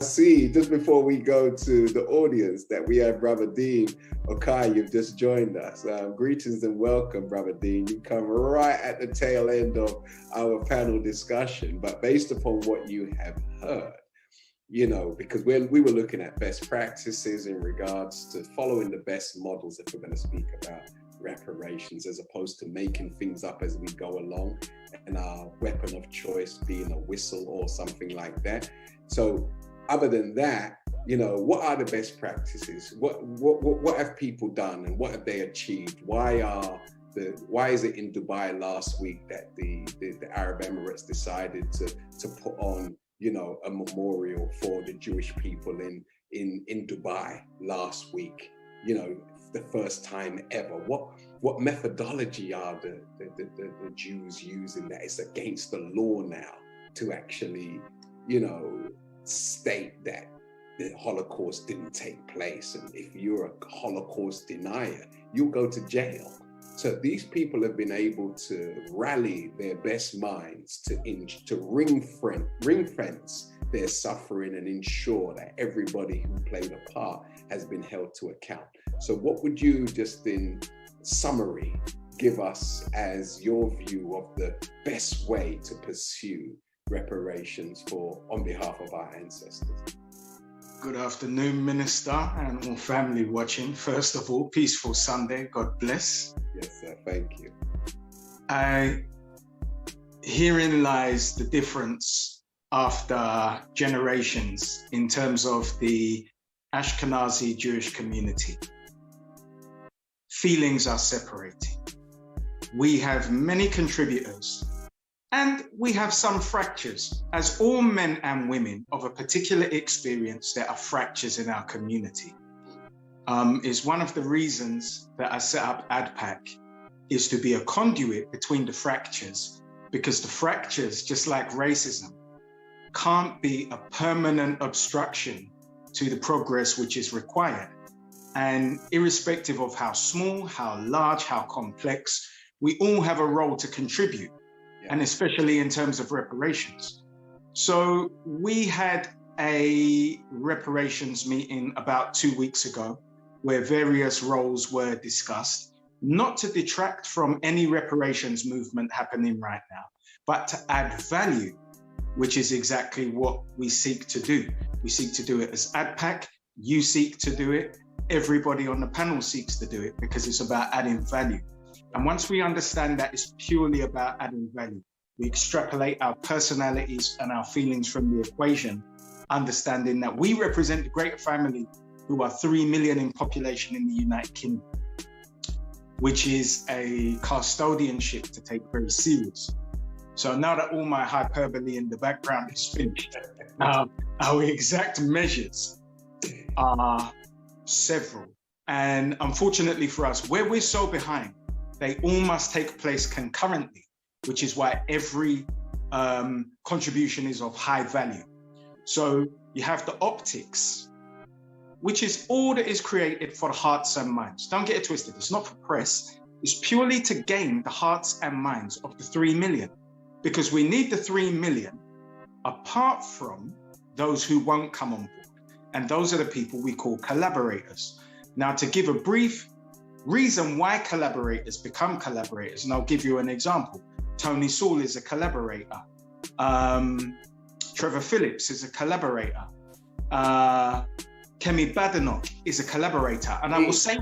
see, just before we go to the audience, that we have Brother Dean Okai. You've just joined us. Greetings and welcome, Brother Dean. You come right at the tail end of our panel discussion, but based upon what you have heard, because we were looking at best practices in regards to following the best models if we're going to speak about reparations, as opposed to making things up as we go along and our weapon of choice being a whistle or something like that. So other than that, what are the best practices? What have people done and what have they achieved? Why is it in Dubai last week that the Arab Emirates decided to put on a memorial for the Jewish people in Dubai last week? The first time ever. What methodology are the Jews using that it's against the law now to actually state that the Holocaust didn't take place, and if you're a Holocaust denier, you'll go to jail. So these people have been able to rally their best minds to ring fence their suffering and ensure that everybody who played a part has been held to account. So what would you, just in summary, give us as your view of the best way to pursue reparations on behalf of our ancestors? Good afternoon, Minister, and all family watching. First of all, peaceful Sunday. God bless. Yes, sir. Thank you. Herein lies the difference after generations in terms of the Ashkenazi Jewish community. Feelings are separated. We have many contributors and we have some fractures. As all men and women of a particular experience, there are fractures in our community. Is one of the reasons that I set up ADPAC, is to be a conduit between the fractures, because the fractures, just like racism, can't be a permanent obstruction to the progress which is required. And irrespective of how small, how large, how complex, we all have a role to contribute, and especially in terms of reparations. So we had a reparations meeting about 2 weeks ago where various roles were discussed, not to detract from any reparations movement happening right now, but to add value, which is exactly what we seek to do. We seek to do it as ADPAC, you seek to do it, everybody on the panel seeks to do it, because it's about adding value. And once we understand that it's purely about adding value, we extrapolate our personalities and our feelings from the equation, understanding that we represent the greater family who are 3 million in population in the United Kingdom, which is a custodianship to take very serious. So now that all my hyperbole in the background is finished, our exact measures are several. And unfortunately for us, where we're so behind, they all must take place concurrently, which is why every contribution is of high value. So you have the optics, which is all that is created for the hearts and minds. Don't get it twisted, it's not for press. It's purely to gain the hearts and minds of the 3 million, because we need the 3 million apart from those who won't come on board. And those are the people we call collaborators. Now, to give a brief reason why collaborators become collaborators, and I'll give you an example. Tony Saul is a collaborator. Trevor Phillips is a collaborator. Kemi Badenoch is a collaborator, and I will say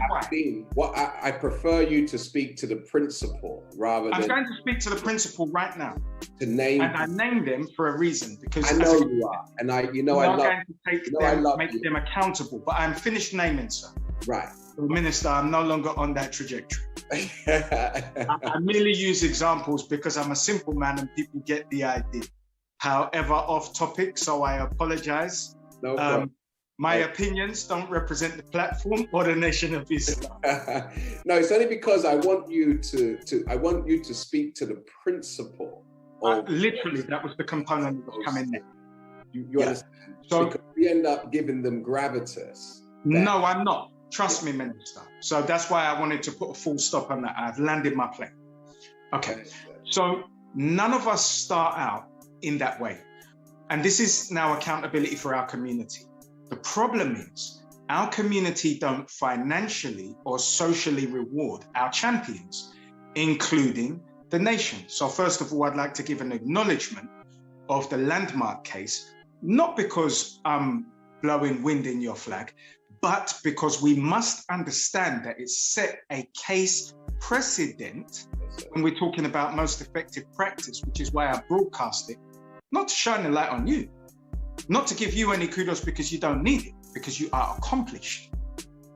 why. I prefer you to speak to the principal rather than... I'm going to speak to the principal right now. To name... And I named them for a reason, because... I know you are, and I love make them accountable, but I'm finished naming, sir. Right. Minister, I'm no longer on that trajectory. I merely use examples because I'm a simple man and people get the idea. However, off topic, so I apologize. No problem. My opinions don't represent the platform or the Nation of Islam. No, it's only because I want you to speak to the principle. Literally, that was the component that was coming next. You understand? So because we end up giving them gravitas. No, I'm not. Trust me, Minister. So that's why I wanted to put a full stop on that. I've landed my plane. Okay. So none of us start out in that way. And this is now accountability for our community. The problem is our community don't financially or socially reward our champions, including the nation. So first of all, I'd like to give an acknowledgement of the landmark case, not because I'm blowing wind in your flag, but because we must understand that it set a case precedent when we're talking about most effective practice, which is why I broadcast it, not to shine a light on you, not to give you any kudos because you don't need it, because you are accomplished,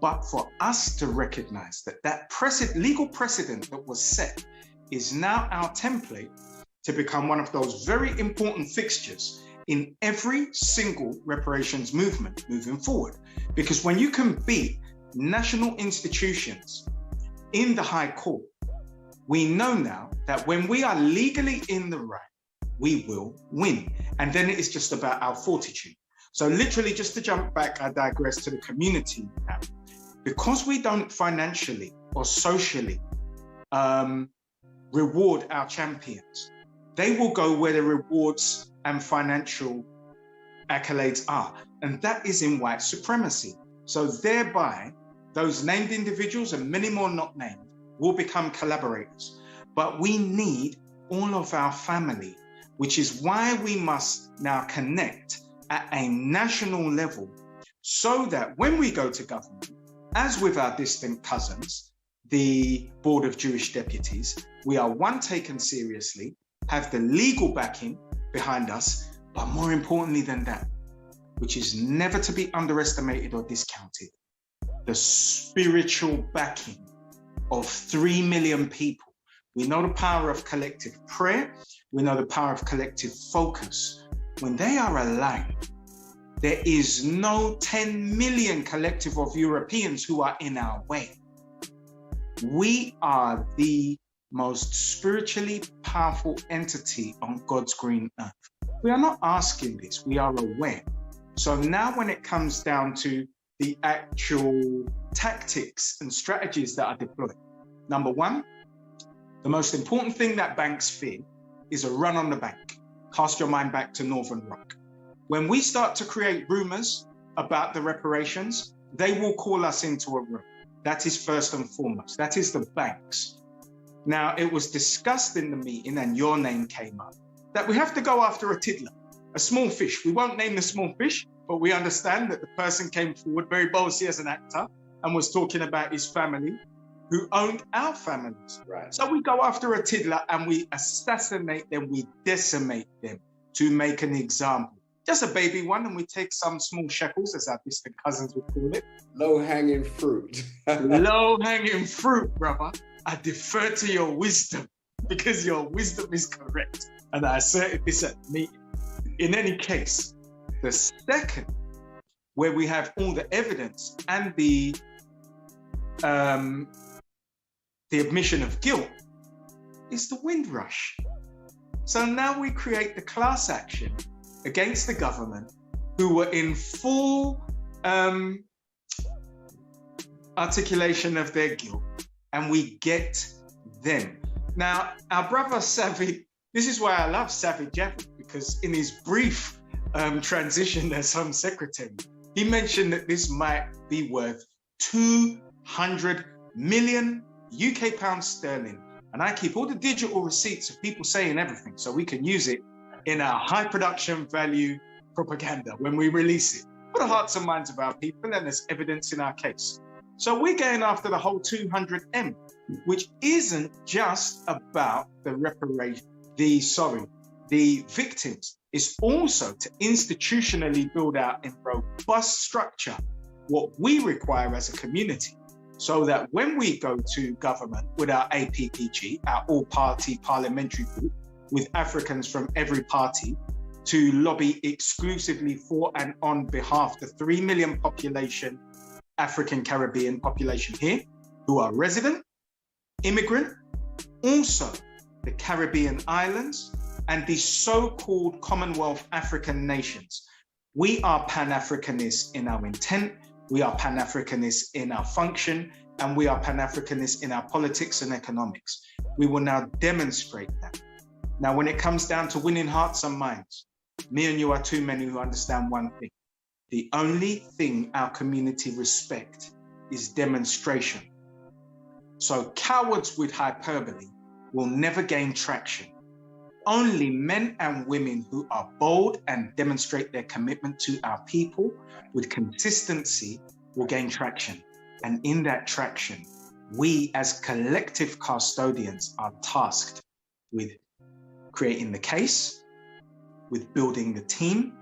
but for us to recognize that that legal precedent that was set is now our template to become one of those very important fixtures in every single reparations movement moving forward. Because when you can beat national institutions in the High Court, we know now that when we are legally in the right, we will win. And then it is just about our fortitude. So literally, just to jump back, I digress to the community now. Because we don't financially or socially reward our champions, they will go where the rewards and financial accolades are. And that is in white supremacy. So thereby, those named individuals and many more not named will become collaborators. But we need all of our family, which is why we must now connect at a national level so that when we go to government, as with our distant cousins, the Board of Jewish Deputies, we are one, taken seriously, have the legal backing behind us, but more importantly than that, which is never to be underestimated or discounted, the spiritual backing of 3 million people. We know the power of collective prayer. We know the power of collective focus. When they are aligned, there is no 10 million collective of Europeans who are in our way. We are the most spiritually powerful entity on God's green earth. We are not asking this, we are aware. So now when it comes down to the actual tactics and strategies that are deployed, number one, the most important thing that banks fear is a run on the bank. Cast your mind back to Northern Rock. When we start to create rumors about the reparations, they will call us into a room. That is first and foremost. That is the banks. Now, it was discussed in the meeting, and your name came up, that we have to go after a tiddler, a small fish. We won't name the small fish, but we understand that the person came forward very boldly as an actor and was talking about his family who owned our families. Right. So we go after a tiddler and we assassinate them, we decimate them to make an example. Just a baby one, and we take some small shekels, as our distant cousins would call it. Low-hanging fruit. Low-hanging fruit, brother. I defer to your wisdom because your wisdom is correct. And I asserted this at the meeting. In any case, the second, where we have all the evidence and the admission of guilt, is the Windrush. So now we create the class action against the government who were in full articulation of their guilt, and we get them. Now, our brother Savvy, this is why I love Savvy Javid, because in his brief transition as Home Secretary, he mentioned that this might be worth 200 million UK pounds sterling. And I keep all the digital receipts of people saying everything so we can use it in our high production value propaganda when we release it for the hearts and minds of our people, and there's evidence in our case. So we're going after the whole 200M, which isn't just about the the victims. It's also to institutionally build out in robust structure what we require as a community, so that when we go to government with our APPG, our all-party parliamentary group, with Africans from every party, to lobby exclusively for and on behalf of the 3 million population, African Caribbean population here, who are resident, immigrant, also the Caribbean islands, and the so-called Commonwealth African nations. We are Pan-Africanists in our intent, we are Pan-Africanists in our function, and we are Pan-Africanists in our politics and economics. We will now demonstrate that. Now, when it comes down to winning hearts and minds, me and you are too many who understand one thing. The only thing our community respect is demonstration. So cowards with hyperbole will never gain traction. Only men and women who are bold and demonstrate their commitment to our people with consistency will gain traction. And in that traction, we as collective custodians are tasked with creating the case, with building the team,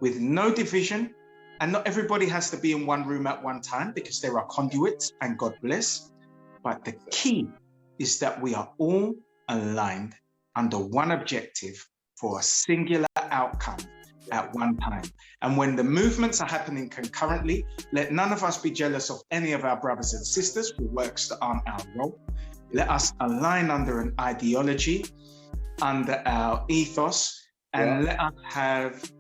with no division. And not everybody has to be in one room at one time because there are conduits, and God bless. But the key is that we are all aligned under one objective for a singular outcome at one time. And when the movements are happening concurrently, let none of us be jealous of any of our brothers and sisters for works that aren't our role. Let us align under an ideology, under our ethos, and let us have,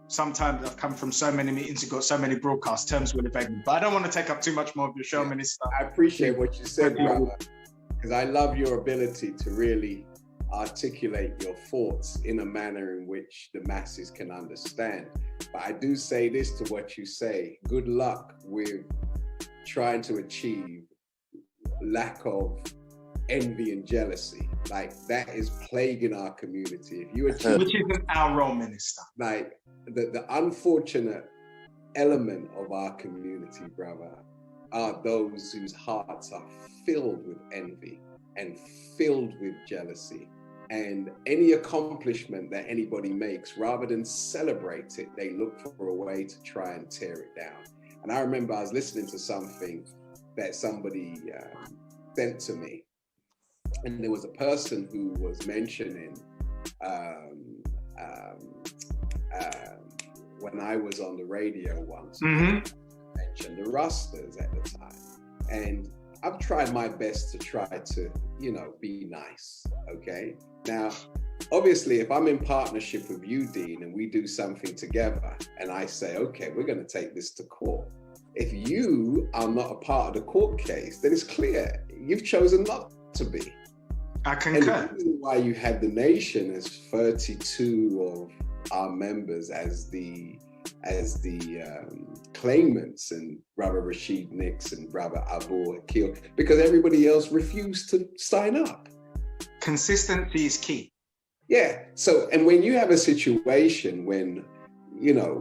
sometimes I've come from so many meetings and got so many broadcast terms will evade me, but I don't want to take up too much more of your show, Minister. I appreciate what you said, brother, because I love your ability to really articulate your thoughts in a manner in which the masses can understand. But I do say this to what you say: good luck with trying to achieve lack of envy and jealousy. Like, that is plaguing our community. If you achieve, which isn't our role, Minister. Like, the unfortunate element of our community, brother, are those whose hearts are filled with envy and filled with jealousy. And any accomplishment that anybody makes, rather than celebrate it, they look for a way to try and tear it down. And I remember I was listening to something that somebody sent to me, and there was a person who was mentioning when I was on the radio once, mentioned the Rastas at the time. And I've tried my best to try to, be nice, okay? Now, obviously, if I'm in partnership with you, Dean, and we do something together, and I say, okay, we're gonna take this to court. If you are not a part of the court case, then it's clear you've chosen not to be. I concur. And the reason why you had the nation as 32 of our members as the claimants, and Brother Rashid Nix and Brother Abu Akil, because everybody else refused to sign up. Consistency is key. Yeah. So, and when you have a situation when,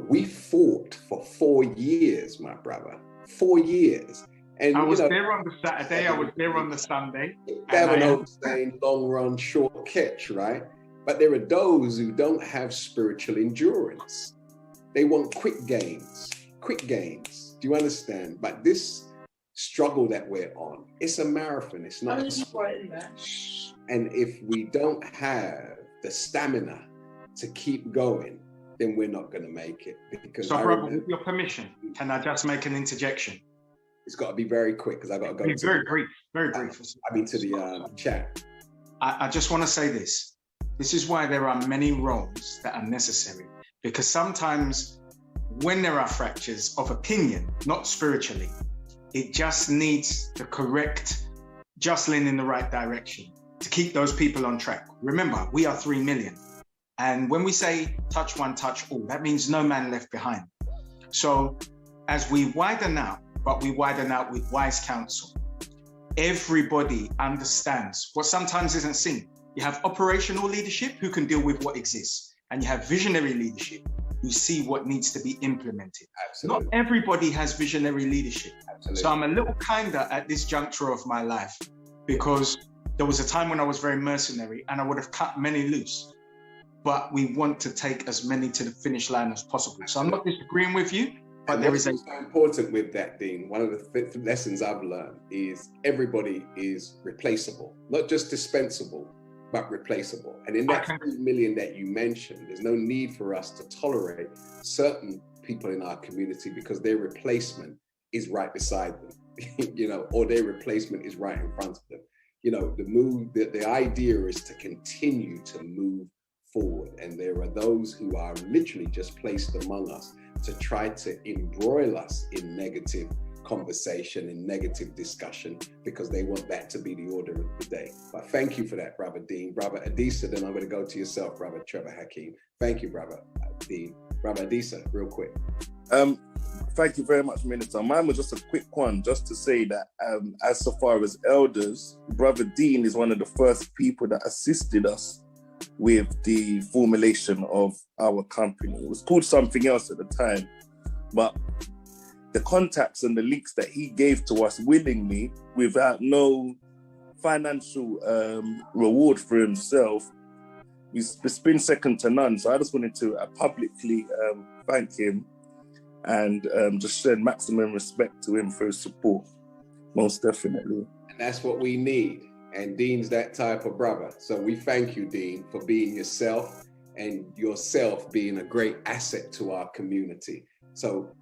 we fought for 4 years, my brother, 4 years. And I was there on the Saturday, I was there on the Sunday. Have an old saying, long run, short catch, right? But there are those who don't have spiritual endurance. They want quick gains. Do you understand? But this struggle that we're on, it's a marathon. It's not a sprint. And if we don't have the stamina to keep going, then we're not going to make it. Because so, brother, with your permission, can I just make an interjection? It's got to be very quick because I got to go. Very brief. To the chat. I just want to say this. This is why there are many roles that are necessary. Because sometimes when there are fractures of opinion, not spiritually, it just needs the correct jostling in the right direction to keep those people on track. Remember, we are 3 million. And when we say touch one, touch all, that means no man left behind. So as we widen out, but we widen out with wise counsel, everybody understands what sometimes isn't seen. You have operational leadership who can deal with what exists, and you have visionary leadership who see what needs to be implemented. Absolutely. Not everybody has visionary leadership. Absolutely. So I'm a little kinder at this juncture of my life, because there was a time when I was very mercenary and I would have cut many loose, but we want to take as many to the finish line as possible. So I'm not disagreeing with you, but there is important with that, Dean. One of the lessons I've learned is everybody is replaceable, not just dispensable, but replaceable. And in that 3 million that you mentioned, there's no need for us to tolerate certain people in our community because their replacement is right beside them, or their replacement is right in front of them. The idea is to continue to move forward. And there are those who are literally just placed among us to try to embroil us in negative conversation and negative discussion, because they want that to be the order of the day. But thank you for that, Brother Dean. Brother Adisa, then I'm going to go to yourself, Brother Trevor Hakeem. Thank you, Brother Dean. Brother Adisa, real quick. Thank you very much, Minister. Mine was just a quick one, just to say that as so far as elders, Brother Dean is one of the first people that assisted us with the formulation of our company. It was called something else at the time, but the contacts and the links that he gave to us willingly, without no financial reward for himself, it's been second to none. So I just wanted to publicly thank him and just send maximum respect to him for his support, most definitely. And that's what we need. And Dean's that type of brother. So we thank you, Dean, for being yourself, and yourself being a great asset to our community. So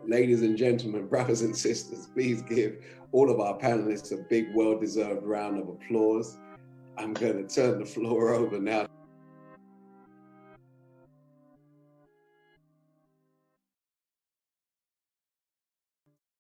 ladies and gentlemen, brothers and sisters, please give all of our panelists a big, well-deserved round of applause. I'm going to turn the floor over now